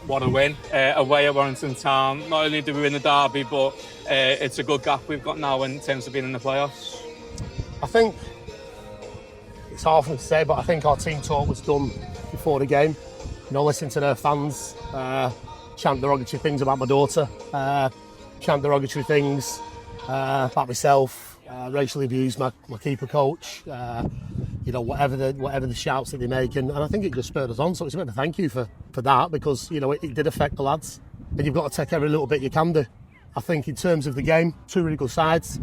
what a win away at Warrington Town. Not only did we win the derby, but it's a good gap we've got now in terms of being in the playoffs. I think it's hard for me to say, but I think our team talk was done before the game. You know, listening to their fans chant derogatory things about my daughter, chant derogatory things about myself, racially abuse my keeper coach. You know, whatever the shouts that they make, and I think it just spurred us on. So it's a bit of a thank you for that, because you know it did affect the lads, and you've got to take every little bit you can do. I think in terms of the game, two really good sides,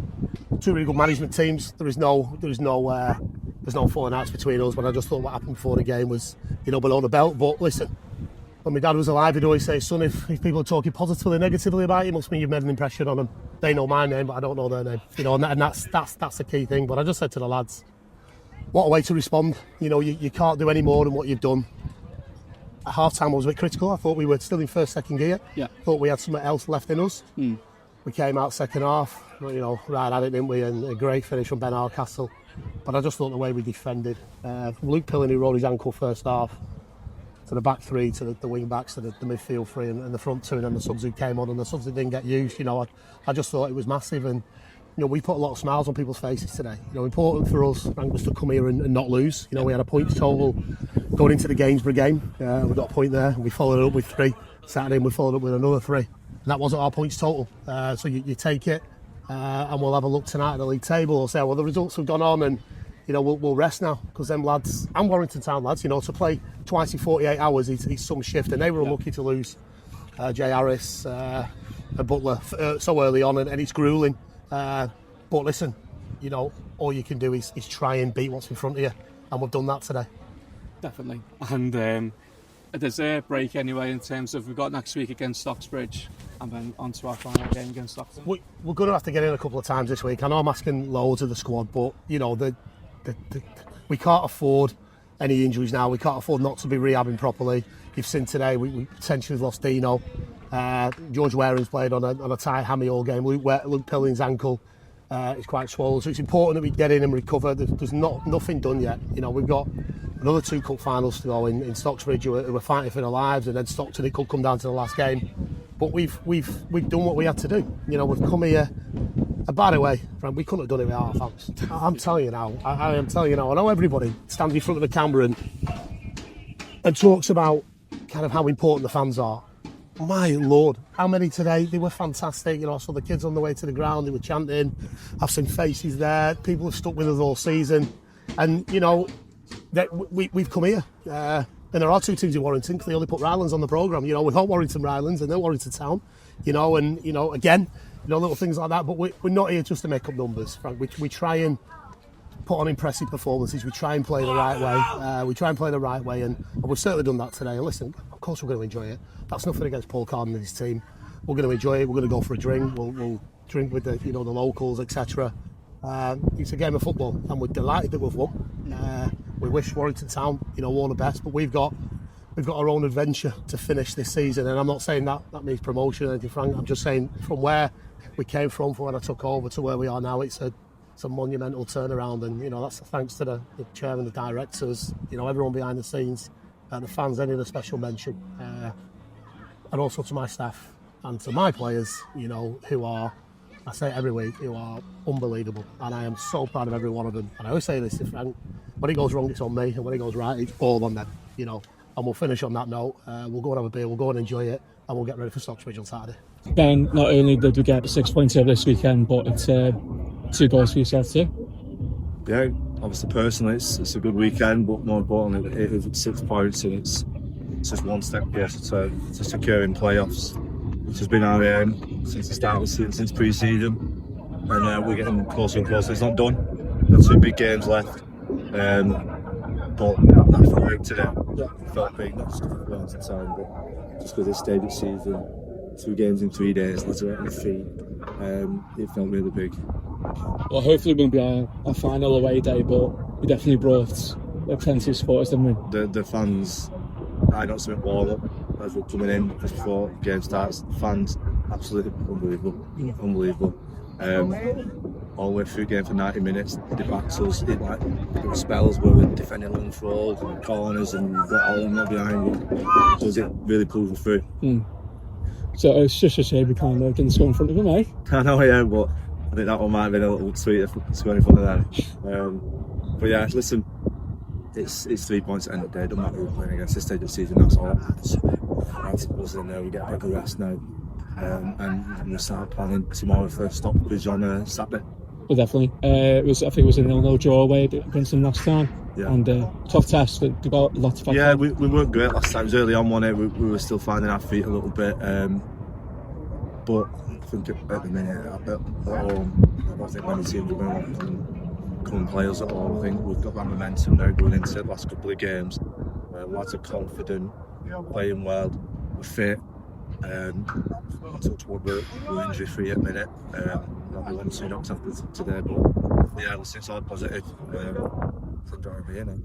two really good management teams. There's no falling outs between us. But I just thought what happened before the game was, you know, below the belt. But listen, when my dad was alive, he'd always say, "Son, if people are talking positively or negatively about you, it must mean you've made an impression on them. They know my name, but I don't know their name." You know, and that's the key thing. But I just said to the lads, what a way to respond. You know, you can't do any more than what you've done. At half-time I was a bit critical. I thought we were still in first, second gear. Yeah. Thought we had something else left in us. We came out second half, you know, right at it, didn't we? And a great finish from Ben Hardcastle. But I just thought the way we defended. Luke Pillen, who rolled his ankle first half, to the back three, to the wing backs, to the midfield three, and the front two, and then the subs who came on, and the subs that didn't get used. You know, I just thought it was massive. And you know, we put a lot of smiles on people's faces today. You know, important for us, Frank, was to come here and not lose. You know, we had a points total going into the Gainsborough game. We got a point there. We followed it up with 3. Saturday, we followed up with another 3. And that wasn't our points total. So you take it, and we'll have a look tonight at the league table. We'll say, well, the results have gone on, and you know, we'll rest now, because them lads, and Warrington Town lads, you know, to play twice in 48 hours is some shift, and they were unlucky to lose Jay Harris and Butler so early on, and it's gruelling. But listen, you know, all you can do is try and beat what's in front of you, and we've done that today. Definitely. And there's a break anyway in terms of we've got next week against Stocksbridge, and then on to our final game against Stockton. We're going to have to get in a couple of times this week. I know I'm asking loads of the squad, but you know, we can't afford any injuries now. We can't afford not to be rehabbing properly. You've seen today we potentially lost Dino. George Waring's played on a tight hammy all game. Luke Pillen's ankle is quite swollen, so it's important that we get in and recover. There's nothing done yet. You know, we've got another 2 cup finals to go in Stocksbridge, who are fighting for their lives, and then Stockton, it could come down to the last game. But we've done what we had to do. You know, we've come here. And by the way, Frank, we couldn't have done it without our fans. I'm telling you now. I am telling you now. I know everybody stands in front of the camera and talks about kind of how important the fans are. My Lord, how many today? They were fantastic. You know, I saw the kids on the way to the ground, they were chanting. I've seen faces there. People have stuck with us all season. And, you know, we've come here. And there are 2 teams in Warrington, because they only put Rylands on the programme. You know, we've got Warrington Rylands and then Warrington Town. You know, and, you know, again, you know, little things like that. But we're not here just to make up numbers, Frank. We try and put on impressive performances. We try and play the right way. And we've certainly done that today. And listen, of course we're going to enjoy it. That's nothing against Paul Carden and his team. We're going to enjoy it. We're going to go for a drink. We'll drink with the locals, etc. It's a game of football, and we're delighted that we've won. We wish Warrington Town, you know, all the best, but we've got our own adventure to finish this season. And I'm not saying that means promotion or anything, Frank. I'm just saying from where we came from when I took over to where we are now, it's a monumental turnaround, and you know, that's thanks to the chairman, the directors, you know, everyone behind the scenes, the fans. Any of the special mention, and also to my staff and to my players, you know, who are, I say it every week, who are unbelievable, and I am so proud of every one of them. And I always say this to Frank: when it goes wrong, it's on me, and when it goes right, it's all on them. You know, and we'll finish on that note. We'll go and have a beer, we'll go and enjoy it, and we'll get ready for Stocksbridge on Saturday. Ben, not only did we get 6 points here this weekend, but it's 2 goals for yourself too. Yeah, obviously personally it's a good weekend, but more importantly it's 6 points, and it's just one step closer to securing playoffs, which has been our aim since the start of the season, since pre-season, and we're getting closer and closer. It's not done. We've got 2 big games left, but that felt big today. It felt big, not just because of Warrington Town, but just because this stage of the season, 2 games in 3 days, lads are at their feet. It felt really big. Well, hopefully it won't be our final away day, but we definitely brought plenty of supporters, didn't we? The fans, I got something warm up as we're coming in just before the game starts. The fans, absolutely unbelievable. all the way through the game for 90 minutes. The backs us, there were spells where we were defending long throws and corners and we got all them behind you. So it really pulled us through. So it's just a shame we can't didn't score in front of them, eh? I know, yeah, but I think that one might have been a little sweeter scoring in front of them. But yeah, listen, it's 3 points at the end of the day. It doesn't matter who we're playing against this stage of the season. That's all that matters. That's us in there. We get a bit of rest now, and we start planning tomorrow for Stockbridge on Saturday. But definitely, I think it was a 0-0 draw away against them last time. Yeah. And tough test. They got a lot to fight. Yeah, for. we weren't great last time. It was early on, wasn't it? We were still finding our feet a little bit. But I think at the minute, I don't think many teams are going to come and play us at all. I think we've got that momentum now going into the last couple of games. Lads are confident, playing well, we're fit. Touch wood, we're injury free at the minute. Not one or two knocks after today, but yeah, listen, it's all positive. It's enjoyable, you know.